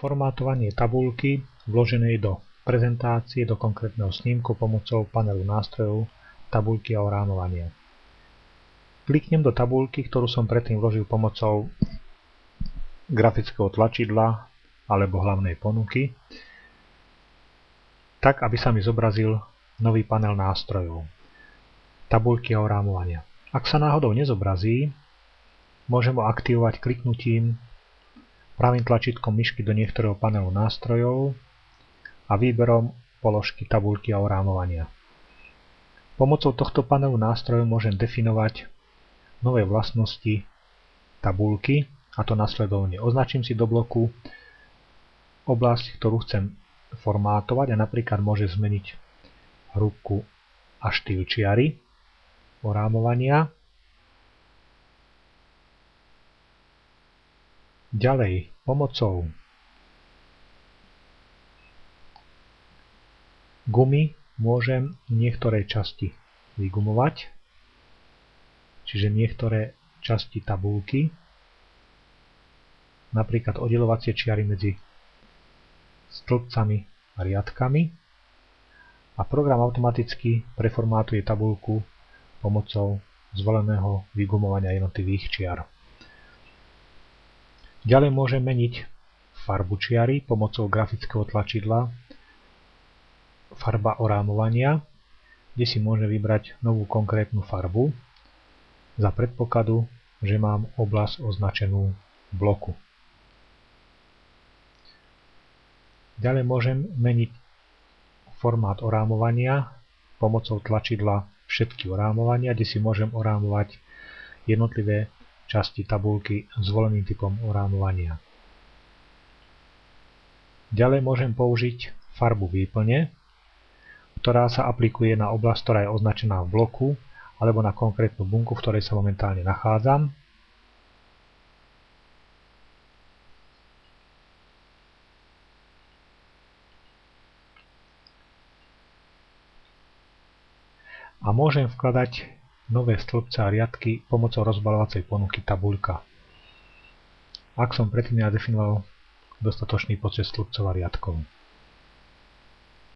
Formátovanie tabuľky vloženej do prezentácie do konkrétneho snímku pomocou panelu nástrojov, tabuľky a orámovania. Kliknem do tabuľky, ktorú som predtým vložil pomocou grafického tlačidla alebo hlavnej ponuky, tak aby sa mi zobrazil nový panel nástrojov, tabuľky a orámovania. Ak sa náhodou nezobrazí, môžem ho aktivovať kliknutím pravým tlačítkom myšky do niektorého panelu nástrojov a výberom položky tabuľky a orámovania. Pomocou tohto panelu nástrojov môžem definovať nové vlastnosti tabuľky, a to nasledovne. Označím si do bloku oblasť, ktorú chcem formátovať, a napríklad môže zmeniť hĺbku a štýl čiary orámovania. Ďalej, pomocou gumy môžem niektoré časti vygumovať, čiže niektoré časti tabuľky, napríklad oddeľovacie čiary medzi stĺpcami a riadkami, a program automaticky preformátuje tabuľku pomocou zvoleného vygumovania jednotlivých čiar. Ďalej môžem meniť farbu čiary pomocou grafického tlačidla farba orámovania, kde si môžem vybrať novú konkrétnu farbu za predpokladu, že mám oblasť označenú v bloku. Ďalej môžem meniť formát orámovania pomocou tlačidla všetky orámovania, kde si môžem orámovať jednotlivé časti tabuľky zvoleným typom orámovania. Ďalej môžem použiť farbu výplne, ktorá sa aplikuje na oblasť, ktorá je označená v bloku, alebo na konkrétnu bunku, v ktorej sa momentálne nachádzam. A môžem vkladať nové stĺpce a riadky pomocou rozbaľovacej ponuky tabuľka, ak som predtým nadefinoval dostatočný počet stĺpcov a riadkov.